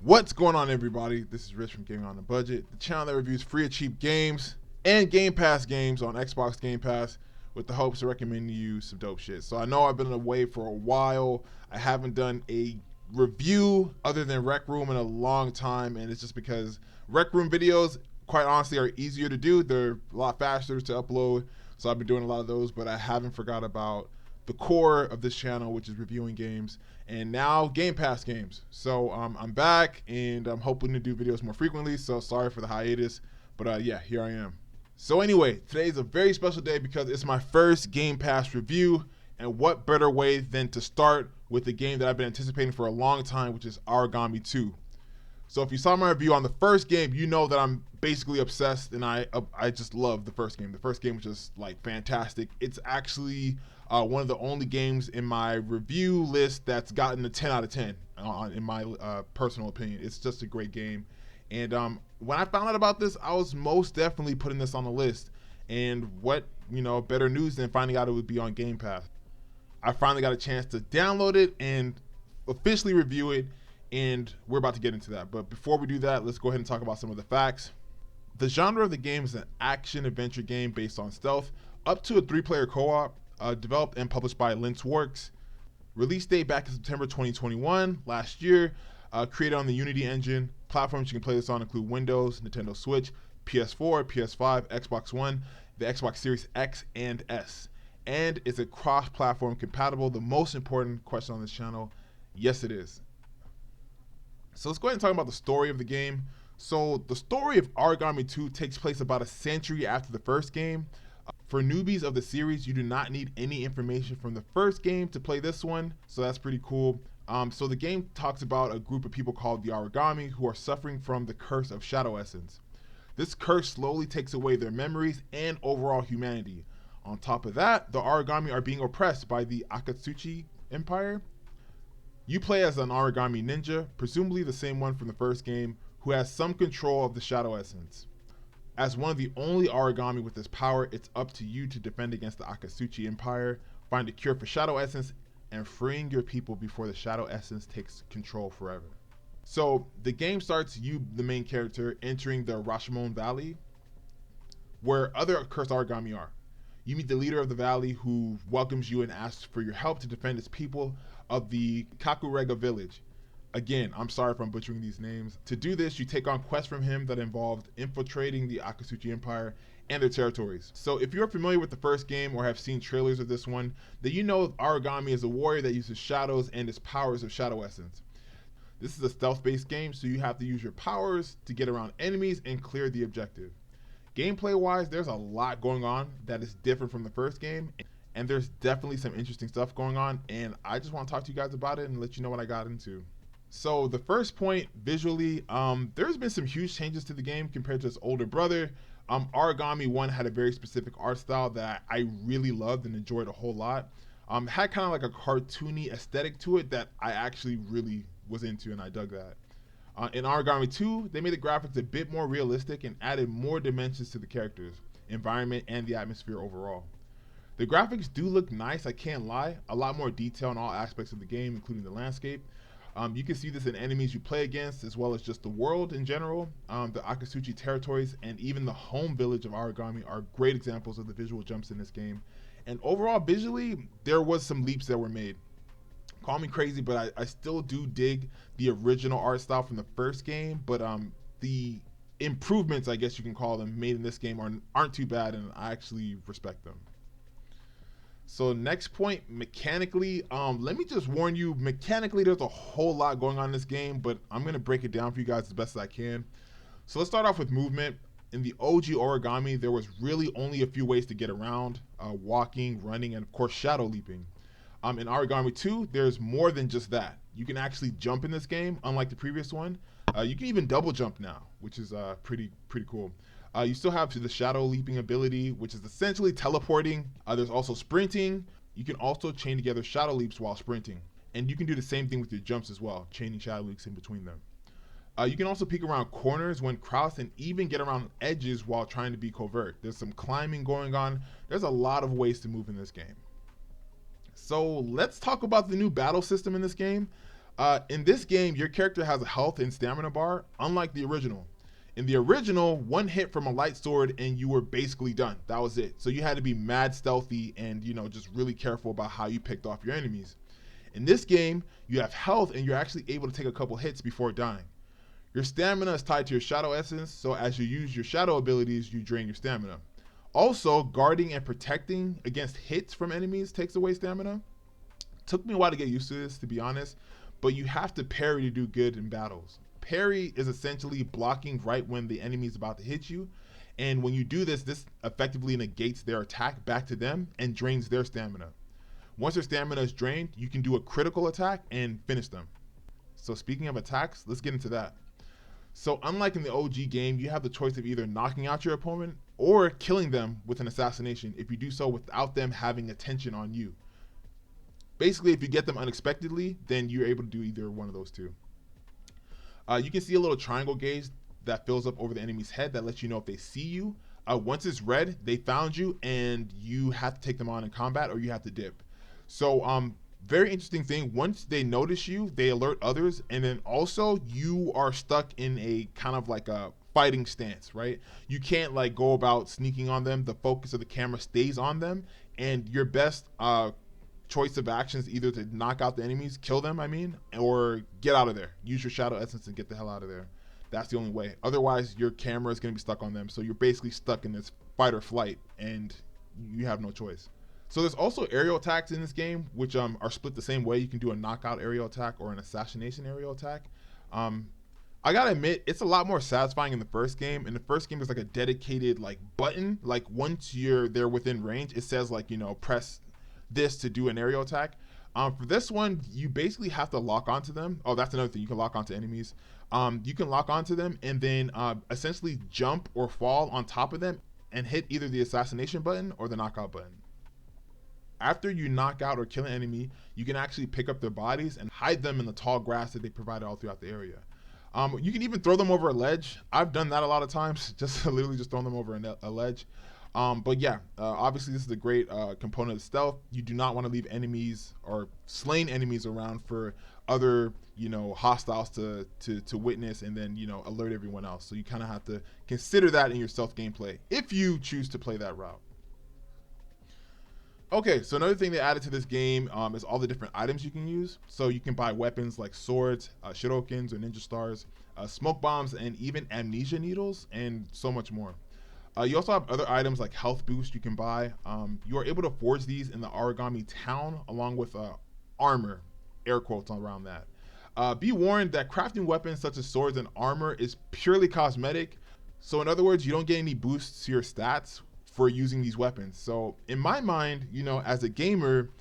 What's going on, everybody? This is Rich from Gaming on a Budget, the channel that reviews free or cheap games and Game Pass games on Xbox Game Pass with the hopes of recommending you some dope shit. So I know I've been away for a while. I haven't done a review other than Rec Room in a long time, and it's just because Rec Room videos, quite honestly, are easier to do. They're a lot faster to upload, so I've been doing a lot of those, but I haven't forgot about the core of this channel, which is reviewing games and now Game Pass games. So I'm back and I'm hoping to do videos more frequently, so sorry for the hiatus, but yeah, here I am. So anyway, today's a very special day because it's my first Game Pass review, and what better way than to start with the game that I've been anticipating for a long time, which is Aragami 2. So if you saw my review on the first game, you know that I'm basically obsessed, and I just love the first game. The first game was just like fantastic. It's actually one of the only games in my review list that's gotten a 10 out of 10 in my personal opinion. It's just a great game. And when I found out about this, I was most definitely putting this on the list. And what, better news than finding out it would be on Game Pass. I finally got a chance to download it and officially review it, and we're about to get into that. But before we do that, let's go ahead and talk about some of the facts. The genre of the game is an action-adventure game based on stealth, up to a 3-player co-op, developed and published by Lynx Works. Release date back in September 2021, last year. Created on the Unity engine. Platforms you can play this on include Windows, Nintendo Switch, PS4, PS5, Xbox One, the Xbox Series X and S. And is it cross-platform compatible? The most important question on this channel, yes it is. So let's go ahead and talk about the story of the game. So the story of Aragami 2 takes place about a century after the first game. For newbies of the series, you do not need any information from the first game to play this one, so that's pretty cool. So the game talks about a group of people called the Aragami who are suffering from the curse of shadow essence. This curse slowly takes away their memories and overall humanity. On top of that, the Aragami are being oppressed by the Akatsuchi Empire. You play as an Aragami ninja, presumably the same one from the first game, who has some control of the shadow essence. As one of the only Aragami with this power, it's up to you to defend against the Akatsuchi Empire, find a cure for shadow essence, and freeing your people before the shadow essence takes control forever. So the game starts you, the main character, entering the Rashomon Valley, where other cursed Aragami are. You meet the leader of the valley who welcomes you and asks for your help to defend his people of the Kakurega village. Again, I'm sorry if I'm butchering these names. To do this, you take on quests from him that involved infiltrating the Akatsuchi Empire and their territories. So if you're familiar with the first game or have seen trailers of this one, then you know Aragami is a warrior that uses shadows and his powers of shadow essence. This is a stealth-based game, so you have to use your powers to get around enemies and clear the objective. Gameplay-wise, there's a lot going on that is different from the first game, and there's definitely some interesting stuff going on, and I just want to talk to you guys about it and let you know what I got into. So the first point, visually, there's been some huge changes to the game compared to its older brother. Aragami 1 had a very specific art style that I really loved and enjoyed a whole lot. Had kind of like a cartoony aesthetic to it that I actually really was into, and I dug that. In Aragami 2, they made the graphics a bit more realistic and added more dimensions to the characters, environment, and the atmosphere overall. The graphics do look nice, I can't lie. A lot more detail in all aspects of the game, including the landscape. You can see this in enemies you play against, as well as just the world in general. The Akatsuchi territories and even the home village of Aragami are great examples of the visual jumps in this game. And overall, visually, there was some leaps that were made. Call me crazy, but I still do dig the original art style from the first game, but the improvements, I guess you can call them, made in this game aren't too bad, and I actually respect them. So next point, mechanically, let me just warn you, mechanically there's a whole lot going on in this game, but I'm going to break it down for you guys as best as I can. So let's start off with movement. In the OG Aragami, there was really only a few ways to get around, walking, running, and of course shadow leaping. In Aragami 2, there's more than just that. You can actually jump in this game, unlike the previous one. You can even double jump now, which is pretty cool. You still have the shadow leaping ability, which is essentially teleporting. There's also sprinting. You can also chain together shadow leaps while sprinting. And you can do the same thing with your jumps as well, chaining shadow leaps in between them. You can also peek around corners when crouched and even get around edges while trying to be covert. There's some climbing going on. There's a lot of ways to move in this game. So let's talk about the new battle system in this game. In this game, your character has a health and stamina bar, unlike the original. In the original, one hit from a light sword and you were basically done. That was it. So you had to be mad stealthy and, just really careful about how you picked off your enemies. In this game, you have health and you're actually able to take a couple hits before dying. Your stamina is tied to your shadow essence, so as you use your shadow abilities, you drain your stamina. Also, guarding and protecting against hits from enemies takes away stamina. Took me a while to get used to this, to be honest, but you have to parry to do good in battles. Parry is essentially blocking right when the enemy is about to hit you, and when you do this, this effectively negates their attack back to them and drains their stamina. Once their stamina is drained, you can do a critical attack and finish them. So speaking of attacks, let's get into that. So unlike in the OG game, you have the choice of either knocking out your opponent or killing them with an assassination if you do so without them having attention on you. Basically, if you get them unexpectedly, then you're able to do either one of those two. You can see a little triangle gauge that fills up over the enemy's head that lets you know if they see you. Once it's red, they found you and you have to take them on in combat or you have to dip. So very interesting thing, once they notice you, they alert others, and then also you are stuck in a kind of like a fighting stance, right? You can't like go about sneaking on them. The focus of the camera stays on them, and your best choice of actions either to knock out the enemies, kill them, or get out of there. Use your shadow essence and get the hell out of there. That's the only way. Otherwise, your camera is going to be stuck on them, so you're basically stuck in this fight or flight, and you have no choice. So there's also aerial attacks in this game, which are split the same way. You can do a knockout aerial attack or an assassination aerial attack. I gotta admit, it's a lot more satisfying in the first game. In the first game, there's like a dedicated like button. Like once you're there within range, it says like, press this to do an aerial attack. For this one, you basically have to lock onto them. Oh, that's another thing. You can lock onto enemies. You can lock onto them and then essentially jump or fall on top of them and hit either the assassination button or the knockout button. After you knock out or kill an enemy, you can actually pick up their bodies and hide them in the tall grass that they provided all throughout the area. You can even throw them over a ledge. I've done that a lot of times, just literally just throwing them over a ledge. But yeah, obviously this is a great component of stealth. You do not want to leave enemies or slain enemies around for other, hostiles to witness and then, alert everyone else. So you kind of have to consider that in your stealth gameplay if you choose to play that route. Okay, so another thing they added to this game is all the different items you can use. So you can buy weapons like swords, shurikens or ninja stars, smoke bombs, and even amnesia needles, and so much more. You also have other items like health boost you can buy. You are able to forge these in the Aragami town along with armor, air quotes around that. Be warned that crafting weapons such as swords and armor is purely cosmetic. So in other words, you don't get any boosts to your stats for using these weapons. So in my mind, as a gamer,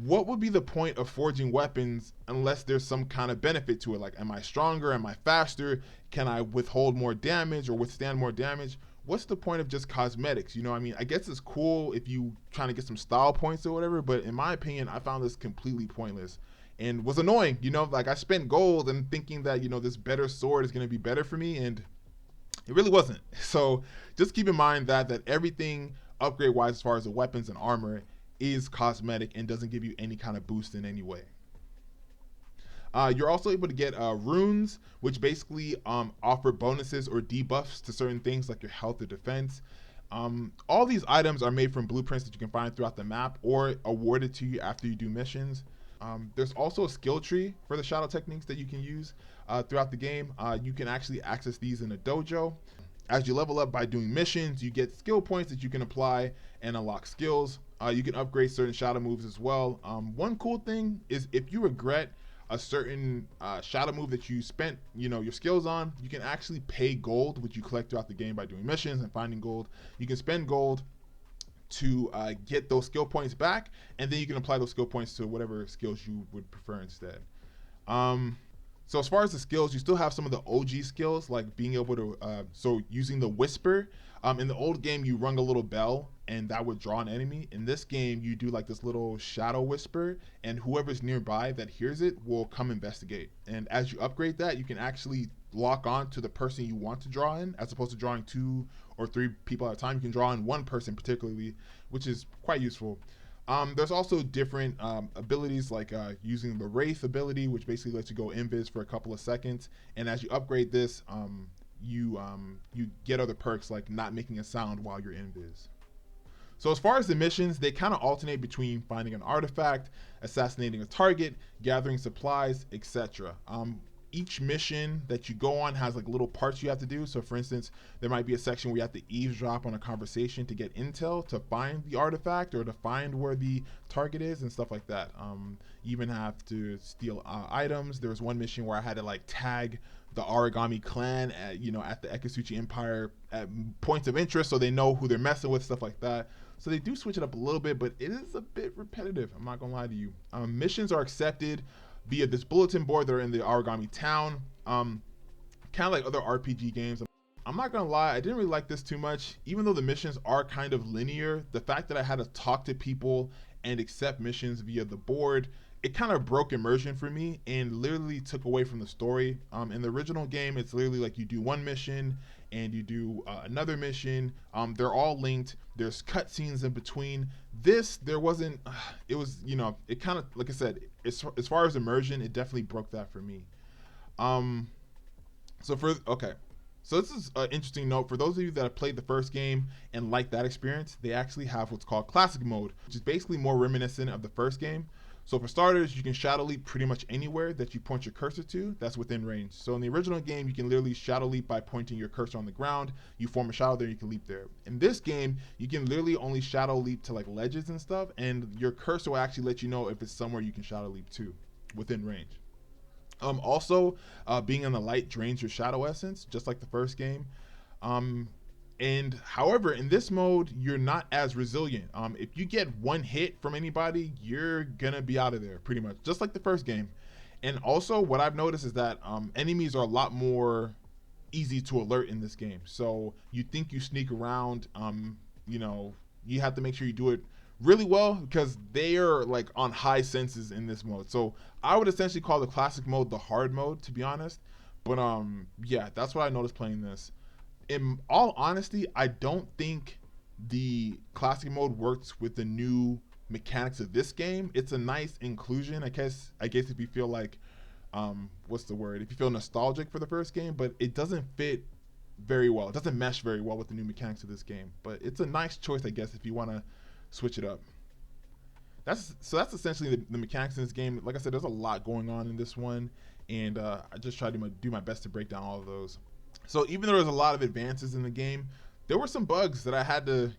what would be the point of forging weapons unless there's some kind of benefit to it? Like, am I stronger? Am I faster? Can I withhold more damage or withstand more damage? What's the point of just cosmetics? I guess it's cool if you trying to get some style points or whatever, but in my opinion, I found this completely pointless and was annoying. Like I spent gold and thinking that, this better sword is going to be better for me, and it really wasn't. So just keep in mind that everything upgrade wise as far as the weapons and armor is cosmetic and doesn't give you any kind of boost in any way. You're also able to get runes, which basically offer bonuses or debuffs to certain things like your health or defense. All these items are made from blueprints that you can find throughout the map or awarded to you after you do missions. There's also a skill tree for the shadow techniques that you can use throughout the game. You can actually access these in a dojo. As you level up by doing missions, you get skill points that you can apply and unlock skills. You can upgrade certain shadow moves as well. One cool thing is if you regret a certain shadow move that you spent your skills on, you can actually pay gold, which you collect throughout the game by doing missions and finding gold. You can spend gold to get those skill points back, and then you can apply those skill points to whatever skills you would prefer instead. So as far as the skills, you still have some of the OG skills, like being able to, so using the whisper. In the old game, you rung a little bell and that would draw an enemy. In this game, you do like this little shadow whisper, and whoever's nearby that hears it will come investigate. And as you upgrade that, you can actually lock on to the person you want to draw in, as opposed to drawing 2 or 3 people at a time. You can draw in one person particularly, which is quite useful. There's also different abilities like using the Wraith ability, which basically lets you go invis for a couple of seconds. And as you upgrade this, you get other perks like not making a sound while you're invis. So as far as the missions, they kind of alternate between finding an artifact, assassinating a target, gathering supplies, etc. Each mission that you go on has like little parts you have to do. So for instance, there might be a section where you have to eavesdrop on a conversation to get intel to find the artifact or to find where the target is and stuff like that. You even have to steal items. There was one mission where I had to like tag the Aragami clan at, at the Ekisuchi Empire at points of interest so they know who they're messing with, stuff like that. So they do switch it up a little bit, but it is a bit repetitive. I'm not gonna lie to you. Missions are accepted via this bulletin board that are in the Aragami town. Kind of like other RPG games. I'm not gonna lie, I didn't really like this too much. Even though the missions are kind of linear, the fact that I had to talk to people and accept missions via the board, it kind of broke immersion for me and literally took away from the story. In the original game, it's literally like you do one mission and you do another mission. They're all linked. There's cutscenes in between. This, there wasn't, it was, it kind of, like I said, as far as immersion, it definitely broke that for me. So this is an interesting note. For those of you that have played the first game and like that experience, they actually have what's called Classic Mode, which is basically more reminiscent of the first game. So for starters, you can shadow leap pretty much anywhere that you point your cursor to that's within range. So in the original game, you can literally shadow leap by pointing your cursor on the ground. You form a shadow there, you can leap there. In this game, you can literally only shadow leap to like ledges and stuff, and your cursor will actually let you know if it's somewhere you can shadow leap to within range. Also, being in the light drains your shadow essence, just like the first game. And however, in this mode, you're not as resilient. If you get one hit from anybody, you're gonna be out of there pretty much, just like the first game. And also, what I've noticed is that enemies are a lot more easy to alert in this game. So you think you sneak around, you have to make sure you do it really well because they are like on high senses in this mode. So I would essentially call the classic mode the hard mode, to be honest. But yeah, that's what I noticed playing this. In all honesty, I don't think the classic mode works with the new mechanics of this game. It's a nice inclusion, I guess if you feel like what's the word? If you feel nostalgic for the first game, but it doesn't fit very well. It doesn't mesh very well with the new mechanics of this game. But it's a nice choice, I guess, if you want to switch it up. That's essentially the mechanics in this game. Like I said, there's a lot going on in this one, and I just tried to do my best to break down all of those. So even though there was a lot of advances in the game, there were some bugs that I had to,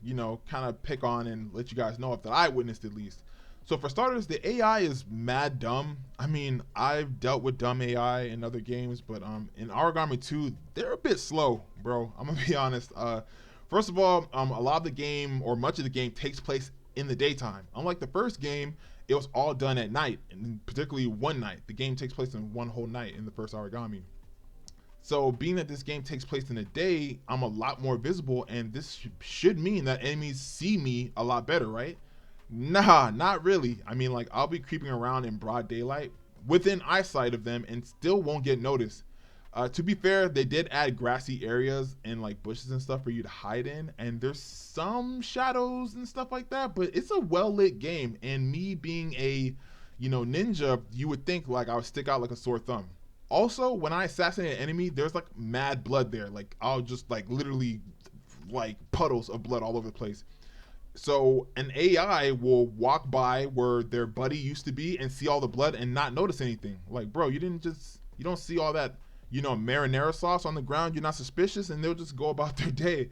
kind of pick on and let you guys know of that I witnessed at least. So for starters, the AI is mad dumb. I mean, I've dealt with dumb AI in other games, but in Aragami 2, they're a bit slow, bro. I'm gonna be honest. First of all, a lot of the game, or much of the game, takes place in the daytime. Unlike the first game, it was all done at night, and particularly one night. The game takes place in one whole night in the first Aragami. So being that this game takes place in the day, I'm a lot more visible, and this should mean that enemies see me a lot better, right? Nah, not really. I mean, like, I'll be creeping around in broad daylight within eyesight of them and still won't get noticed. To be fair, they did add grassy areas and like bushes and stuff for you to hide in, and there's some shadows and stuff like that, but it's a well-lit game, and me being a, ninja, you would think like I would stick out like a sore thumb. Also, when I assassinate an enemy, there's like mad blood there. Like I'll just like literally like puddles of blood all over the place. So an AI will walk by where their buddy used to be and see all the blood and not notice anything. Like, bro, you don't see all that, marinara sauce on the ground. You're not suspicious, and they'll just go about their day.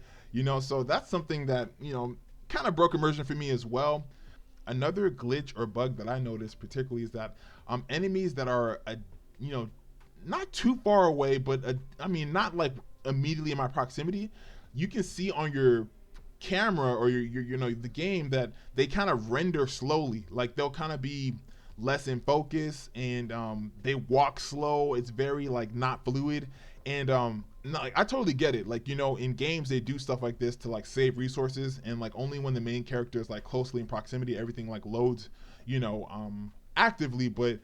So that's something that, kind of broke immersion for me as well. Another glitch or bug that I noticed particularly is that enemies that are, not too far away, but not like immediately in my proximity, you can see on your camera or your the game that they kind of render slowly. Like they'll kind of be less in focus, and they walk slow. It's very like not fluid, and I totally get it. Like, in games they do stuff like this to like save resources, and like only when the main character is like closely in proximity, everything like loads, actively. But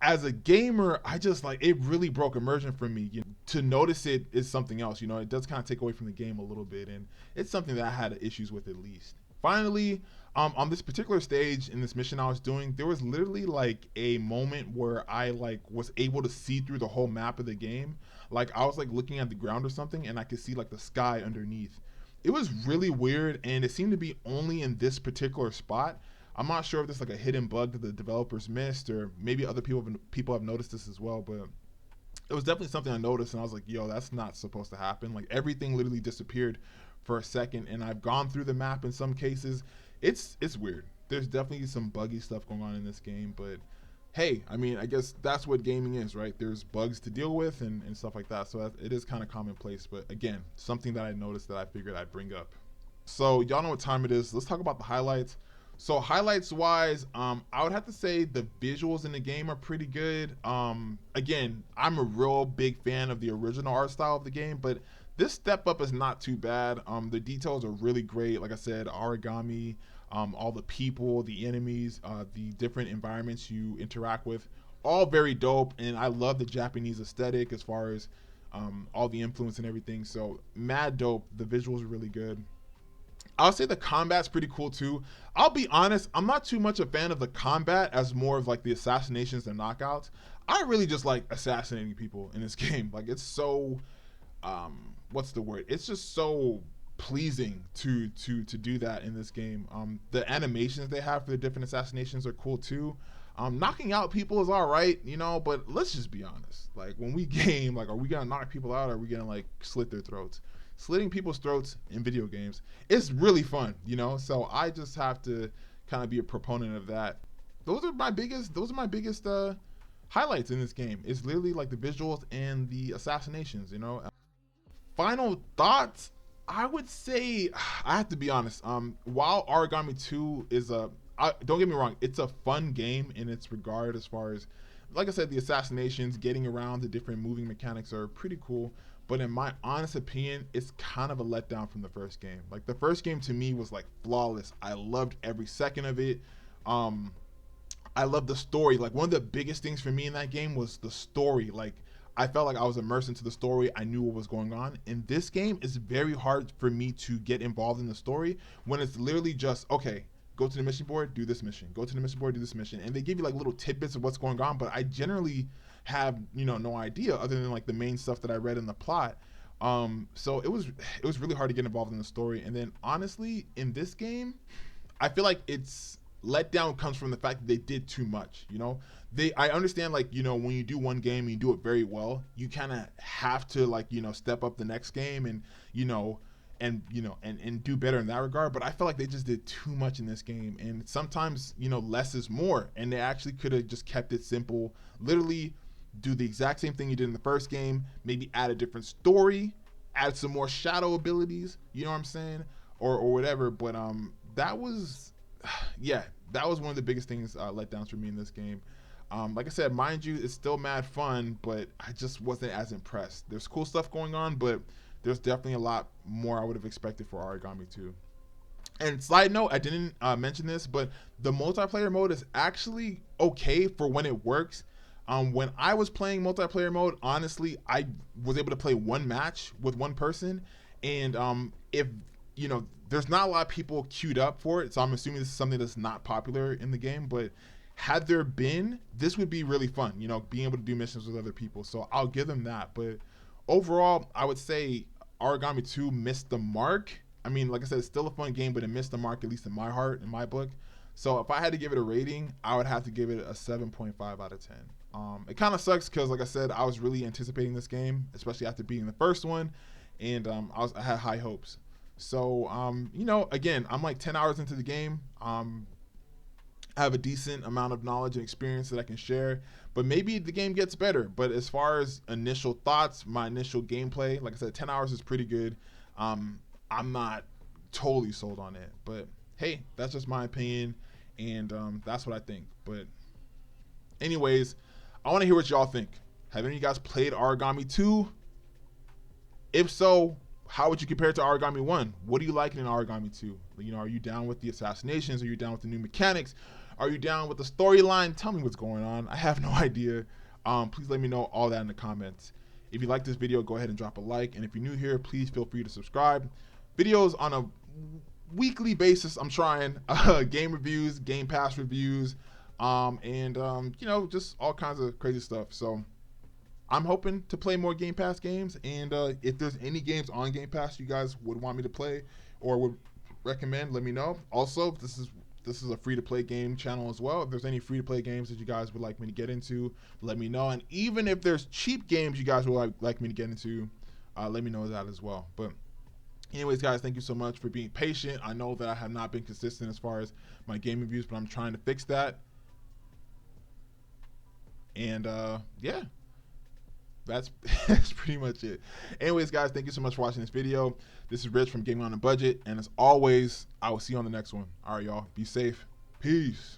as a gamer, I just like, it really broke immersion for me. To notice it is something else. It does kind of take away from the game a little bit, and it's something that I had issues with at least. finally, on this particular stage in this mission I was doing, there was literally like a moment where I like was able to see through the whole map of the game. Like I was like looking at the ground or something, and I could see like the sky underneath. It was really weird, and it seemed to be only in this particular spot. I'm not sure if this is like a hidden bug that the developers missed, or maybe other people have noticed this as well. But it was definitely something I noticed, and I was like, yo, that's not supposed to happen. Like everything literally disappeared for a second, and I've gone through the map in some cases. It's weird. There's definitely some buggy stuff going on in this game, but hey, I mean, I guess that's what gaming is, right? There's bugs to deal with and stuff like that. So it is kind of commonplace, but again, something that I noticed that I figured I'd bring up. So y'all know what time it is. Let's talk about the highlights. So highlights wise, I would have to say the visuals in the game are pretty good. Again, I'm a real big fan of the original art style of the game, but this step up is not too bad. The details are really great. Like I said, Aragami, all the people, the enemies, the different environments you interact with, all very dope. And I love the Japanese aesthetic as far as all the influence and everything. So mad dope. The visuals are really good. I'll say the combat's pretty cool too. I'll be honest, I'm not too much a fan of the combat as more of like the assassinations and knockouts. I really just like assassinating people in this game. Like it's so what's the word? It's just so pleasing to do that in this game. The animations they have for the different assassinations are cool too. Knocking out people is all right, you know, but let's just be honest. Like when we game, like are we gonna knock people out or are we gonna like slit their throats? Slitting people's throats in video games is really fun, you know. So I just have to kind of be a proponent of that. Those are my biggest highlights in this game. It's literally like the visuals and the assassinations, you know. Final thoughts, I would say I have to be honest. While Aragami 2 is don't get me wrong, it's a fun game in its regard as far as, like I said, the assassinations, getting around the different moving mechanics are pretty cool. But in my honest opinion, it's kind of a letdown from the first game. Like the first game to me was like flawless. I loved every second of it. I loved the story. Like one of the biggest things for me in that game was the story. Like I felt like I was immersed into the story. I knew what was going on. In this game, it's very hard for me to get involved in the story when it's literally just, okay, go to the mission board, do this mission. Go to the mission board, do this mission. And they give you like little tidbits of what's going on, but I generally have, you know, no idea other than like the main stuff that I read in the plot. So it was really hard to get involved in the story. And then honestly, in this game, I feel like it's letdown comes from the fact that they did too much, you know. I understand, like, you know, when you do one game and you do it very well, you kind of have to, like, you know, step up the next game and do better in that regard. But I feel like they just did too much in this game, and sometimes, you know, less is more, and they actually could have just kept it simple. Literally do the exact same thing you did in the first game, maybe add a different story, add some more shadow abilities, you know what I'm saying, or whatever. But that was that was one of the biggest things, letdowns for me in this game. Like I said, mind you, it's still mad fun, but I just wasn't as impressed. There's cool stuff going on, but there's definitely a lot more I would have expected for Aragami 2. And side note, I didn't mention this, but the multiplayer mode is actually okay for when it works. When I was playing multiplayer mode, honestly, I was able to play one match with one person, and if you know, there's not a lot of people queued up for it, so I'm assuming this is something that's not popular in the game, but had there been, this would be really fun, you know, being able to do missions with other people. So I'll give them that. But overall, I would say Aragami 2 missed the mark. I mean, like I said, it's still a fun game, but it missed the mark, at least in my heart, in my book. So if I had to give it a rating, I would have to give it a 7.5 out of 10. It kind of sucks because, like I said, I was really anticipating this game, especially after beating the first one, and I had high hopes. So, you know, again, I'm like 10 hours into the game. I have a decent amount of knowledge and experience that I can share, but maybe the game gets better. But as far as initial thoughts, my initial gameplay, like I said, 10 hours is pretty good. I'm not totally sold on it, but hey, that's just my opinion, and that's what I think. But anyways, I want to hear what y'all think. Have any of you guys played Aragami 2? If so, how would you compare it to Aragami 1? What do you like in Aragami 2? You know, are you down with the assassinations? Are you down with the new mechanics? Are you down with the storyline? Tell me what's going on. I have no idea. Please let me know all that in the comments. If you like this video, go ahead and drop a like. And if you're new here, please feel free to subscribe. Videos on a weekly basis, I'm trying game reviews, Game Pass reviews, and you know, just all kinds of crazy stuff. So I'm hoping to play more Game Pass games, and if there's any games on Game Pass you guys would want me to play or would recommend, let me know. Also, this is a free to play game channel as well. If there's any free to play games that you guys would like me to get into, let me know. And even if there's cheap games you guys would like me to get into, let me know that as well. But anyways, guys, thank you so much for being patient. I know that I have not been consistent as far as my game reviews, but I'm trying to fix that. And yeah, that's pretty much it. Anyways, guys, thank you so much for watching this video. This is Rich from Gaming on a Budget, and as always, I will see you on the next one. All right, y'all, be safe. Peace.